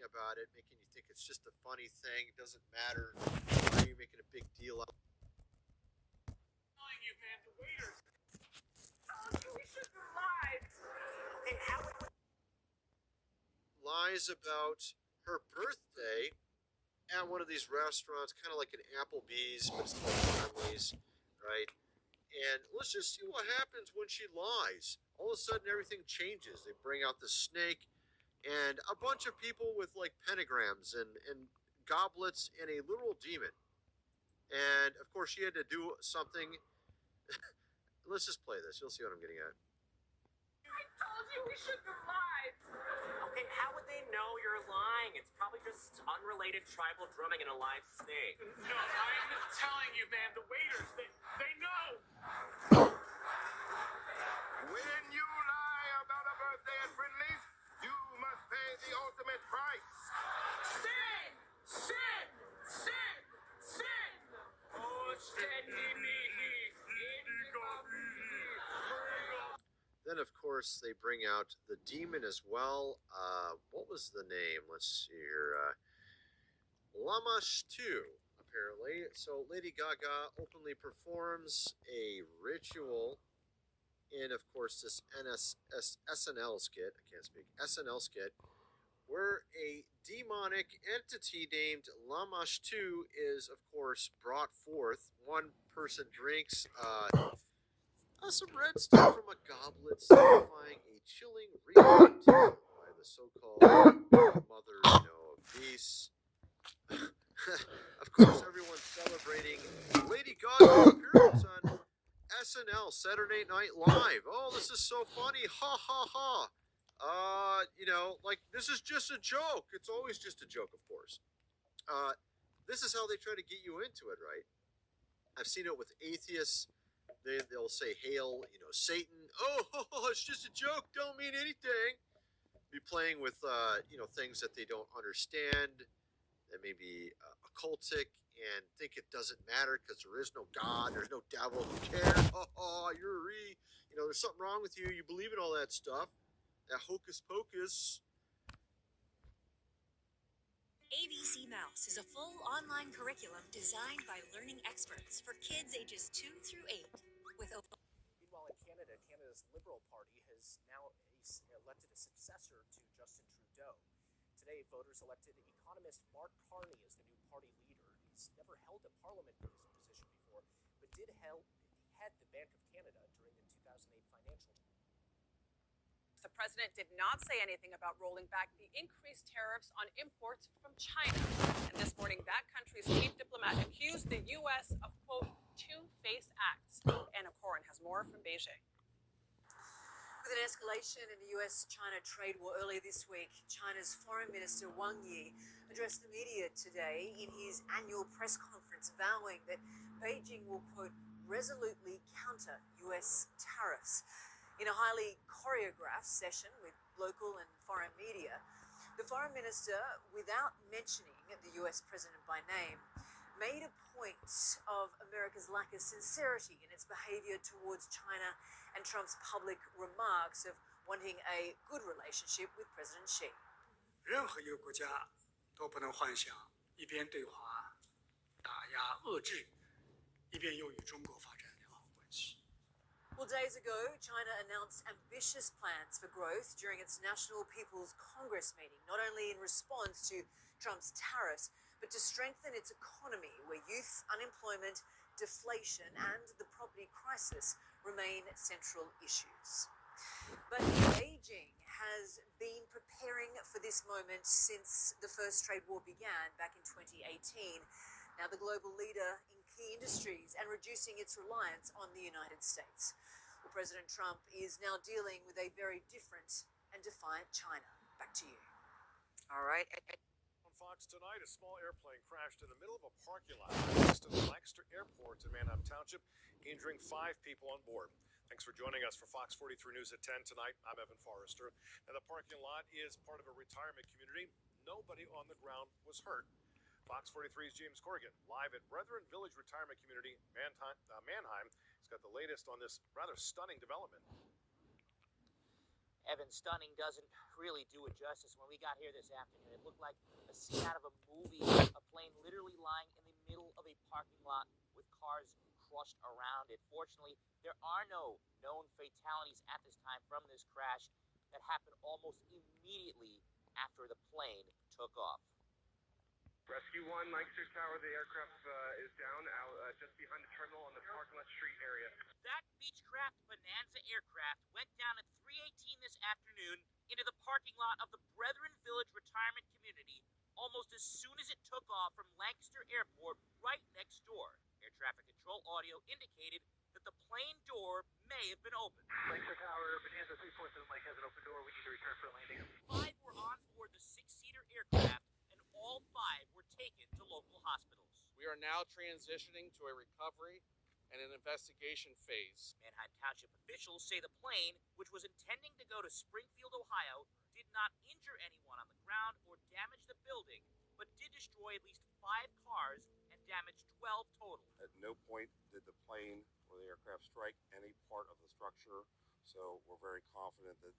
about it, making you think it's just a funny thing. It doesn't matter. Why are you making a big deal out? Telling you, man, the waiters. Oh, we should do live. Okay, how would Lies about her birthday at one of these restaurants, kind of like an Applebee's, but it's like families, right? And let's just see what happens when she lies. All of a sudden, everything changes. They bring out the snake and a bunch of people with like pentagrams and goblets and a literal demon. And of course, she had to do something. Let's just play this. You'll see what I'm getting at. I told you we should do live. Okay, how would they know you're lying? It's probably just unrelated tribal drumming in a live snake. No, I'm telling you, man, the waiters, they know. When you lie about a birthday at Friendly's, you must pay the ultimate price. Sin! Sin! Sin! Sin! Oh, Then, of course, they bring out the demon as well. What was the name? Let's see here. Lamash 2, apparently. So Lady Gaga openly performs a ritual in, of course, this SNL skit. I can't speak. SNL skit, where a demonic entity named Lamash 2 is, of course, brought forth. One person drinks some red stuff from a goblet, signifying a chilling reading by the so-called mother, of beasts. Of course, everyone's celebrating Lady Gaga's appearance on SNL, Saturday Night Live. Oh, this is so funny. Ha, ha, ha. Like, this is just a joke. It's always just a joke, of course. This is how they try to get you into it, right? I've seen it with atheists. They'll say, hail, Satan. Oh, it's just a joke. Don't mean anything. Be playing with, things that they don't understand, that may be occultic, and think it doesn't matter because there is no God, there's no devil. Who cares? Oh, there's something wrong with you. You believe in all that stuff. That hocus pocus. ABC Mouse is a full online curriculum designed by learning experts for kids ages 2 through 8. Meanwhile, in Canada, Canada's Liberal Party has now elected a successor to Justin Trudeau. Today, voters elected economist Mark Carney as the new party leader. He's never held a parliament position before, but did head the Bank of Canada during the 2008 financial. The president did not say anything about rolling back the increased tariffs on imports from China. And this morning, that country's chief diplomat accused the U.S. of, quote, two-face acts. Anna Corin has more from Beijing. With an escalation in the US-China trade war earlier this week, China's Foreign Minister Wang Yi addressed the media today in his annual press conference, vowing that Beijing will, quote, resolutely counter US tariffs. In a highly choreographed session with local and foreign media, the foreign minister, without mentioning the US president by name, made a point of America's lack of sincerity in its behavior towards China and Trump's public remarks of wanting a good relationship with President Xi. 任何一个国家都不能幻想一边对华打压遏制，一边又与中国发展良好关系。 Well, days ago, China announced ambitious plans for growth during its National People's Congress meeting, not only in response to Trump's tariffs, but to strengthen its economy, where youth unemployment, deflation, and the property crisis remain central issues. But Beijing has been preparing for this moment since the first trade war began back in 2018. Now the global leader in key industries and reducing its reliance on the United States. Well, President Trump is now dealing with a very different and defiant China. Back to you. All right. On Fox tonight, a small airplane crashed in the middle of a parking lot next to the Lancaster Airport in Manheim Township, injuring 5 people on board. Thanks for joining us for Fox 43 News at 10 tonight. I'm Evan Forrester. And the parking lot is part of a retirement community. Nobody on the ground was hurt. Fox 43's James Corrigan, live at Brethren Village Retirement Community, Manheim. He's got the latest on this rather stunning development. Evan, stunning doesn't really do it justice. When we got here this afternoon, it looked like a scene out of a movie. A plane literally lying in the middle of a parking lot with cars crushed around it. Fortunately, there are no known fatalities at this time from this crash that happened almost immediately after the plane took off. Rescue 1, Lancaster Tower, the aircraft is down out just behind the terminal on the Parkland Street area. That Beechcraft Bonanza aircraft went down at 3:18 this afternoon into the parking lot of the Brethren Village Retirement Community almost as soon as it took off from Lancaster Airport right next door. Air traffic control audio indicated that the plane door may have been open. Lancaster Tower, Bonanza 347 Lake has an open door. We need to return for landing. 5 were on board the 6-seater aircraft, and all 5 were taken to local hospitals. We are now transitioning to a recovery and an investigation phase. Manheim Township officials say the plane, which was intending to go to Springfield, Ohio, did not injure anyone on the ground or damage the building, but did destroy at least 5 cars and damage 12 total. At no point did the plane or the aircraft strike any part of the structure, so we're very confident that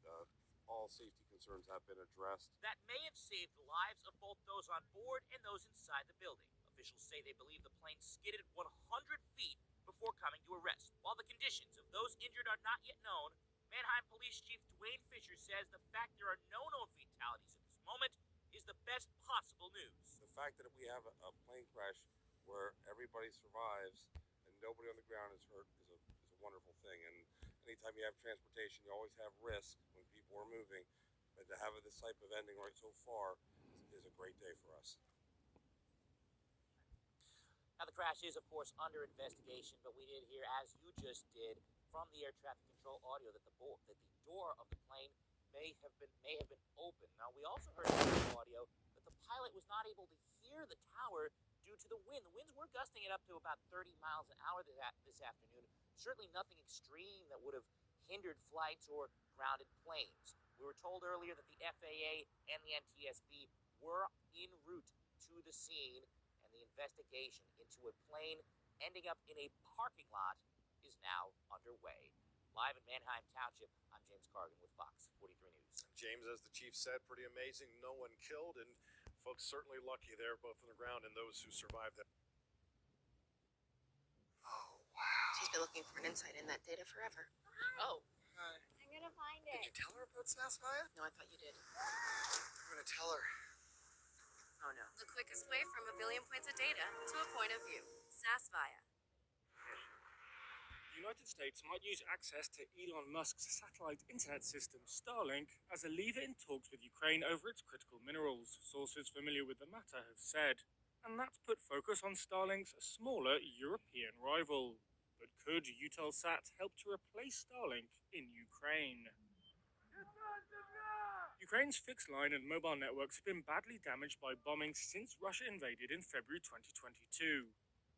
all safety concerns have been addressed. That may have saved the lives of both those on board and those inside the building. Officials say they believe the plane skidded 100 feet before coming to a rest. While the conditions of those injured are not yet known, Manheim Police Chief Dwayne Fisher says the fact there are no known fatalities at this moment is the best possible news. The fact that we have a plane crash where everybody survives and nobody on the ground is hurt is a wonderful thing. And anytime you have transportation, you always have risk when people are moving. But to have this type of ending right so far is a great day for us. Now, the crash is, of course, under investigation, but we did hear, as you just did, from the air traffic control audio that the door of the plane may have been open. Now, we also heard in the audio that the pilot was not able to hear the tower due to the wind. The winds were gusting it up to about 30 miles an hour this afternoon. Certainly nothing extreme that would have hindered flights or grounded planes. We were told earlier that the FAA and the NTSB were en route to the scene, and the investigation into a plane ending up in a parking lot is now underway. Live in Manheim Township, I'm James Cargan with Fox 43 News. James, as the chief said, pretty amazing. No one killed, and folks certainly lucky there, both on the ground and those who survived that. Oh, wow. She's been looking for an insight in that data forever. Oh. Hi. I'm gonna find it. Did you tell her about Sasmaya? No, I thought you did. I'm gonna tell her. Oh, no. The quickest way from a billion points of data to a point of view. Sasvaya. The United States might use access to Elon Musk's satellite internet system, Starlink, as a lever in talks with Ukraine over its critical minerals, sources familiar with the matter have said. And that's put focus on Starlink's smaller European rival. But could Eutelsat help to replace Starlink in Ukraine? Ukraine's fixed line and mobile networks have been badly damaged by bombing since Russia invaded in February 2022.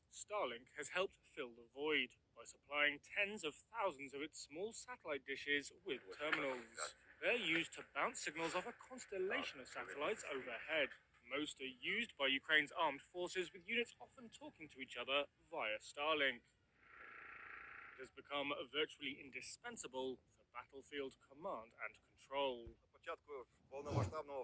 Starlink has helped fill the void by supplying tens of thousands of its small satellite dishes with terminals. They're used to bounce signals off a constellation of satellites overhead. Most are used by Ukraine's armed forces, with units often talking to each other via Starlink. It has become virtually indispensable for battlefield command and control.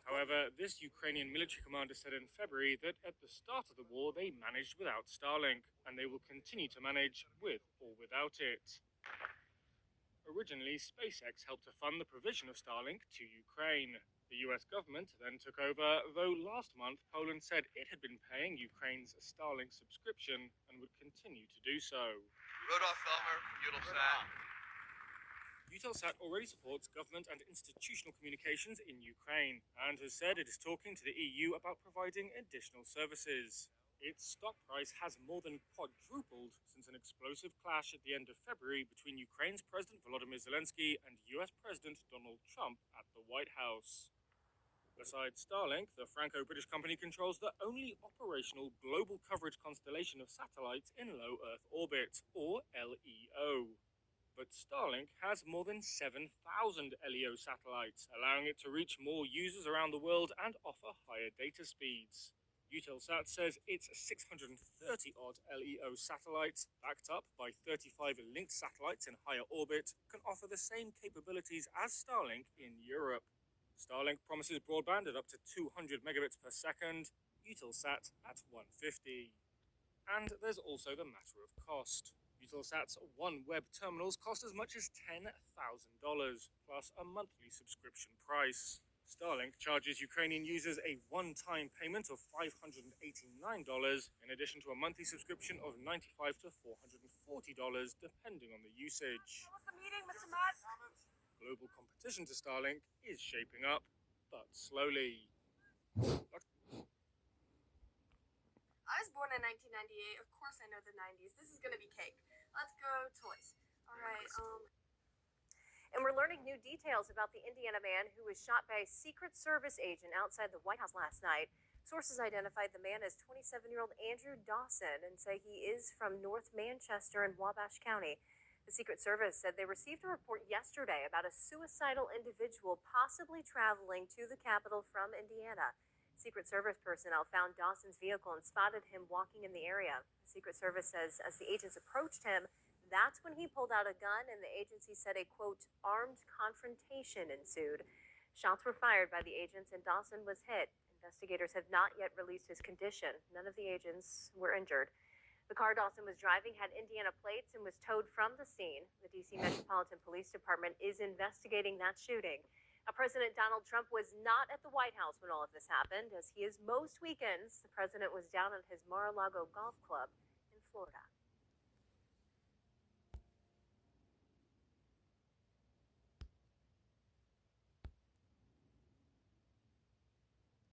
However, this Ukrainian military commander said in February that at the start of the war they managed without Starlink, and they will continue to manage with or without it. Originally, SpaceX helped to fund the provision of Starlink to Ukraine. The US government then took over, though last month Poland said it had been paying Ukraine's Starlink subscription and would continue to do so. Rudolph Felmer, Eutelsat. Eutelsat already supports government and institutional communications in Ukraine and has said it is talking to the EU about providing additional services. Its stock price has more than quadrupled since an explosive clash at the end of February between Ukraine's President Volodymyr Zelensky and US President Donald Trump at the White House. Besides Starlink, the Franco-British company controls the only operational global coverage constellation of satellites in low Earth orbit, or LEO. But Starlink has more than 7,000 LEO satellites, allowing it to reach more users around the world and offer higher data speeds. Eutelsat says its 630-odd LEO satellites, backed up by 35 linked satellites in higher orbit, can offer the same capabilities as Starlink in Europe. Starlink promises broadband at up to 200 megabits per second, Eutelsat at 150. And there's also the matter of cost. Eutelsat's OneWeb terminals cost as much as $10,000, plus a monthly subscription price. Starlink charges Ukrainian users a one-time payment of $589, in addition to a monthly subscription of $95 to $440, depending on the usage. How was the meeting, Mr. Mudd? Global competition to Starlink is shaping up, but slowly. I was born in 1998. Of course I know the 90s. This is gonna be cake. Let's go toys. All right, And we're learning new details about the Indiana man who was shot by a Secret Service agent outside the White House last night. Sources identified the man as 27-year-old Andrew Dawson and say he is from North Manchester in Wabash County. The Secret Service said they received a report yesterday about a suicidal individual possibly traveling to the Capitol from Indiana. Secret Service personnel found Dawson's vehicle and spotted him walking in the area. The Secret Service says as the agents approached him, that's when he pulled out a gun, and the agency said a, quote, armed confrontation ensued. Shots were fired by the agents, and Dawson was hit. Investigators have not yet released his condition. None of the agents were injured. The car Dawson was driving had Indiana plates and was towed from the scene. The D.C. Metropolitan Police Department is investigating that shooting. Now, President Donald Trump was not at the White House when all of this happened. As he is most weekends, the president was down at his Mar-a-Lago golf club in Florida.